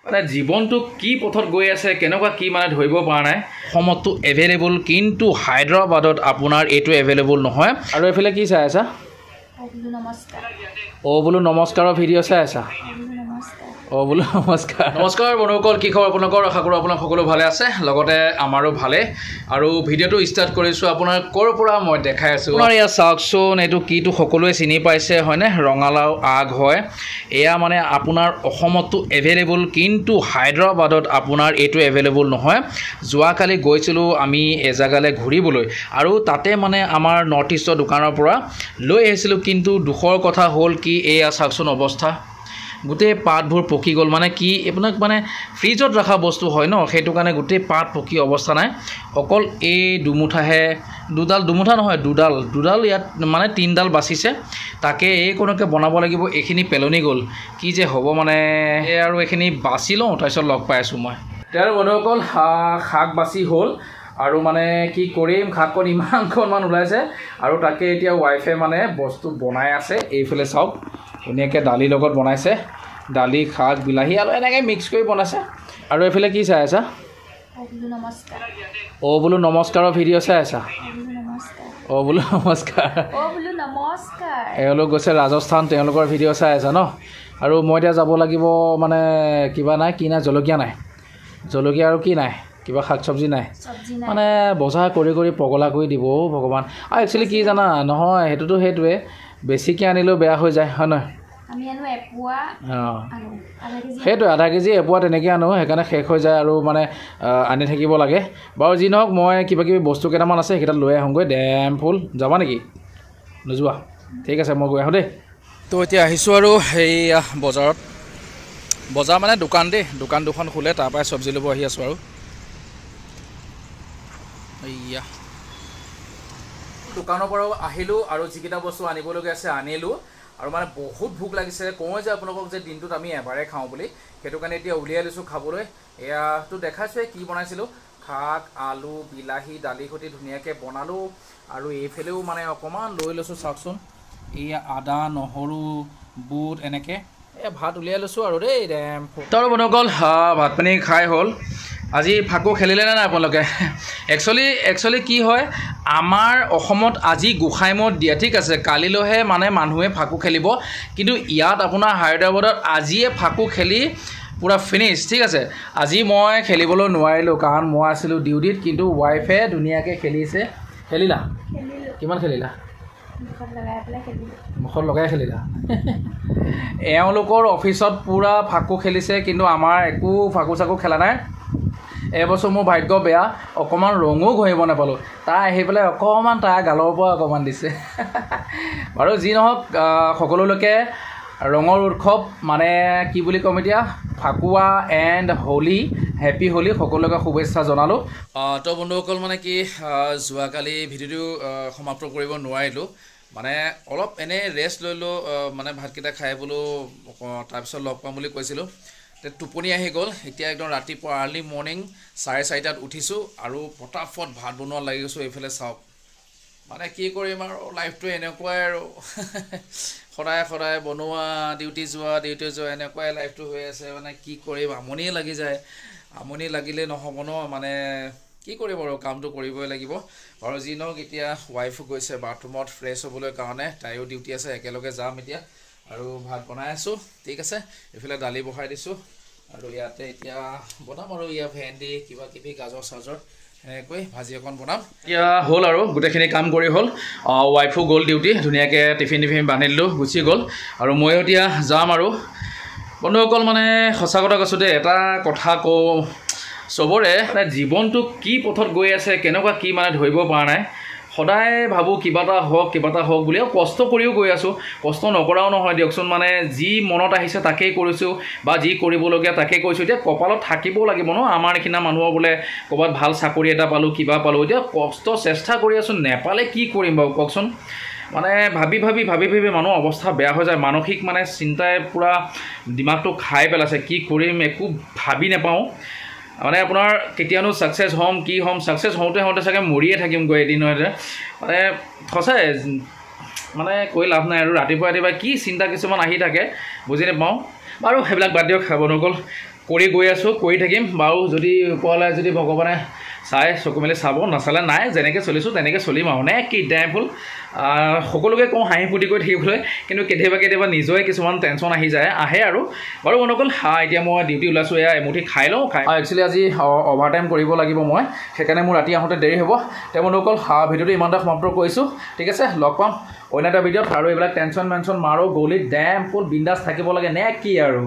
মানে জীৱনটো কি পথত গৈ আছে কেনেকুৱা কি মানে ধৰিব পৰা নাই অসমতো এভেইলেবল কিন্তু হায়দৰাবাদত আপোনাৰ এইটো এভেইলেবল নহয় আৰু এফালে কি চাই আছা বোলো নমস্কাৰৰ ভিডিঅ' চাই আছা বোলো নমস্কাৰ বন্ধুসকল কি খবৰ আপোনালোকৰ আশা কৰোঁ আপোনালোক সকলো ভালে আছে লগতে আমাৰো ভালে আৰু ভিডিঅ'টো ষ্টাৰ্ট কৰিছোঁ আপোনাৰ ক'ৰ পৰা মই দেখাই আছোঁ আপোনাৰ ইয়াত চাওকচোন এইটো কিটো সকলোৱে চিনি পাইছে হয়নে ৰঙালাও আগ হয় এয়া মানে আপোনাৰ অসমতো এভেইলেবল কিন্তু হায়দৰাবাদত আপোনাৰ এইটো এভেইলেবল নহয় যোৱাকালি গৈছিলোঁ আমি এজেগালৈ ঘূৰিবলৈ আৰু তাতে মানে আমাৰ নৰ্থ ইষ্টৰ দোকানৰ পৰা লৈ আহিছিলোঁ কিন্তু দুখৰ কথা হ'ল কি এয়া চাওকচোন অৱস্থা গোটেই পাতবোৰ পকি গ'ল মানে কি আপোনাক মানে ফ্ৰিজত ৰখা বস্তু হয় ন সেইটো কাৰণে গোটেই পাত পকি অৱস্থা নাই অকল এই দুমুঠাহে দুমুঠা নহয় দুডাল ইয়াত মানে তিনডাল বাচিছে তাকে এইকণকে বনাব লাগিব এইখিনি পেলনি গ'ল কি যে হ'ব মানে আৰু এইখিনি বাচি লওঁ তাৰপিছত লগ পাই আছোঁ মই তেওঁৰ বন্ধুসকল শাক বাচি হ'ল আৰু মানে কি কৰিম শাককণ ইমানকণমান ওলাইছে আৰু তাকে এতিয়া ৱাইফে মানে বস্তু বনাই আছে এইফালে চাওক ধুনীয়াকৈ দালিৰ লগত বনাইছে দালি শাক বিলাহী আৰু এনেকৈ মিক্স কৰি বনাইছে আৰু এইফালে কি চাই আছা বোলো নমস্কাৰৰ ভিডিঅ' চাই আছা বোলো নমস্কাৰ এওঁলোক গৈছে ৰাজস্থান তেওঁলোকৰ ভিডিঅ' চাই আছা ন আৰু মই এতিয়া যাব লাগিব মানে কিবা নাই কি নাই জলকীয়া আৰু কি নাই কিবা শাক চব্জি নাই মানে বজাৰ কৰি পগলা কৰি দিব ভগৱান আৰু একচুৱেলি কি জানা নহয় সেইটোৱে বেছিকৈ আনিলেও বেয়া হৈ যায় হয় নহয় সেইটোৱে আধা কেজি এপোৱা তেনেকৈ আনো সেইকাৰণে শেষ হৈ যায় আৰু মানে আনি থাকিব লাগে বাৰু যি নহওক মই কিবাকিবি বস্তু কেইটামান আছে সেইকেইটা লৈ আহোঁগৈ ডেম ফুল যাবা নেকি নোযোৱা ঠিক আছে মই গৈ আহোঁ দেই তো এতিয়া আহিছোঁ আৰু সেইয়া বজাৰ মানে দোকান দুখন খোলে তাৰপৰাই চব্জি ল'ব আহি আছোঁ আৰু এইয়া দোকানৰ পৰাও আহিলোঁ আৰু যিকেইটা বস্তু আনিবলগীয়া আছে আনিলোঁ আৰু মানে বহুত ভোক লাগিছে কওঁ যে আপোনালোকক যে দিনটোত আমি এবাৰে খাওঁ বুলি সেইটো কাৰণে এতিয়া উলিয়াই লৈছোঁ খাবলৈ এয়াতো দেখাইছোৱে কি বনাইছিলোঁ শাক আলু বিলাহী দালি সৈতে ধুনীয়াকৈ বনালোঁ আৰু এইফালেও মানে অকণমান লৈ লৈছোঁ চাওকচোন এয়া আদা নহৰু বুট এনেকৈ ভাত উলিয়াই লৈছোঁ আৰু দেই তাৰ বন্ধুসকল ভাত পানী খাই হ'ল আজি ফাকু খেলিলে নে নাই আপোনালোকে একচুৱেলি কি হয় আমাৰ অসমত আজি গোসাঁইমত দিয়া ঠিক আছে কালিলৈহে মানে মানুহে ফাকু খেলিব কিন্তু ইয়াত আপোনাৰ হায়দৰাবাদত আজিয়ে ফাকু খেলি পূৰা ফিনিছ ঠিক আছে আজি মই খেলিবলৈ নোৱাৰিলোঁ কাৰণ মই আছিলোঁ ডিউটিত কিন্তু ৱাইফে ধুনীয়াকৈ খেলিলা কিমান খেলিলা মুখত লগাই খেলিলা এওঁলোকৰ অফিচত পূৰা ফাকু খেলিছে কিন্তু আমাৰ একো ফাকু চাকু খেলা নাই এবছৰ মোৰ ভাগ্য বেয়া অকণমান ৰঙো ঘঁহিব নাপালোঁ তাই আহি পেলাই অকণমান তাইৰ গালৰ পৰা অকণমান দিছে বাৰু যি নহওক সকলোলৈকে ৰঙৰ উৎসৱ মানে কি বুলি ক'ম এতিয়া ফাকুৱা এণ্ড হোলী হেপী হোলী সকলোকে শুভেচ্ছা জনালোঁ তো বন্ধুসকল মানে কি যোৱাকালি ভিডিঅ'টো সমাপ্ত কৰিব নোৱাৰিলোঁ মানে অলপ এনেই ৰেষ্ট লৈ মানে ভাতকেইটা খাই বোলো তাৰপিছত লগ পাম বুলি কৈছিলোঁ টোপনি আহি গ'ল এতিয়া একদম ৰাতিপুৱা আৰ্লি মৰ্ণিং 4:30টাত উঠিছোঁ আৰু পটাফট ভাত বনোৱা লাগি গৈছোঁ এইফালে চাওক মানে কি কৰিম আৰু লাইফটো এনেকুৱাই আৰু সদায় বনোৱা ডিউটি যোৱা এনেকুৱাই লাইফটো হৈ আছে মানে কি কৰিম আমনিয়ে লাগি যায় আমনি লাগিলে নহ'ব ন মানে কি কৰিব আৰু কামটো কৰিবই লাগিব আৰু যি নহওক এতিয়া ৱাইফো গৈছে বাথৰুমত ফ্ৰেছ হ'বলৈ কাৰণে তাইও ডিউটি আছে একেলগে যাম এতিয়া আৰু ভাত বনাই আছোঁ ঠিক আছে এইফালে দালি বহাই দিছোঁ আৰু ইয়াতে এতিয়া বনাম আৰু ইয়াত ভেন্দি কিবা কিবি গাজৰ চাজৰ এনেকৈ ভাজি অকণ বনাম এতিয়া হ'ল আৰু গোটেইখিনি কাম কৰি হ'ল ৱাইফো গ'ল ডিউটি ধুনীয়াকৈ টিফিন বান্ধি দিলোঁ গুচি গ'ল আৰু ময়ো এতিয়া যাম আৰু বন্ধুসকল মানে সঁচা কথা কৈছোঁ দেই এটা কথা কওঁ চবৰে মানে জীৱনটো কি পথত গৈ আছে কেনেকুৱা কি মানে ধৰিব পৰা নাই সদায় ভাবোঁ কিবা এটা হওক বুলি আৰু কষ্ট কৰিও গৈ আছোঁ কষ্ট নকৰাও নহয় দিয়কচোন মানে যি মনত আহিছে তাকেই কৰিছোঁ বা যি কৰিবলগীয়া তাকেই কৰিছোঁ এতিয়া কপালত থাকিবও লাগিব ন আমাৰ নিচিনা মানুহৰ বোলে ক'ৰবাত ভাল চাকৰি এটা পালোঁ কিবা পালোঁ এতিয়া কষ্ট চেষ্টা কৰি আছোঁ নেপালে কি কৰিম বাৰু কওকচোন মানে ভাবি মানুহৰ অৱস্থা বেয়া হৈ যায় মানসিক মানে চিন্তাই পূৰা দিমাগটো খাই পেলাইছে কি কৰিম একো ভাবি নাপাওঁ মানে আপোনাৰ কেতিয়ানো ছাকচেছ হ'ম কি হ'ম ছাকচেছ হওঁতে চাগে মৰিয়ে থাকিমগৈ এদিন মানে সঁচাই মানে কৈ লাভ নাই আৰু ৰাতিপুৱা কি চিন্তা কিছুমান আহি থাকে বুজি নাপাওঁ বাৰু সেইবিলাক বাদ দিয়ক বন্ধুসকল কৰি গৈ আছোঁ, কৰি থাকিম বাৰু। যদি ওপৰলৈ যদি ভগৱানে চাই চকু মেলি চাব, নাচালে নাই, যেনেকৈ চলিছোঁ তেনেকৈ চলিম আৰু নে কি ডেমফুল। সকলোকে কওঁ হাঁহি ফূৰ্তি কৰি থাকিবলৈ, কিন্তু কেতিয়াবা নিজৰে কিছুমান টেনশ্যন আহে আৰু বাৰু বন্ধুসকল। এতিয়া মই ডিউটি ওলাইছোঁ, এয়া এমুঠি খাই লওঁ। একচুৱেলি আজি অভাৰ টাইম কৰিব লাগিব মই, সেইকাৰণে মোৰ ৰাতি আহোঁতে দেৰি হ'ব। তেওঁ বন্ধুসকল ভিডিঅ'টো ইমানটা সমাপ্ত কৰিছোঁ, ঠিক আছে। লগ পাম অন্য এটা ভিডিঅ'ত। আৰু এইবিলাক টেনশ্যন মাৰো গলিত ডেমফুল বিন্দাছ থাকিব লাগে নে কি আৰু।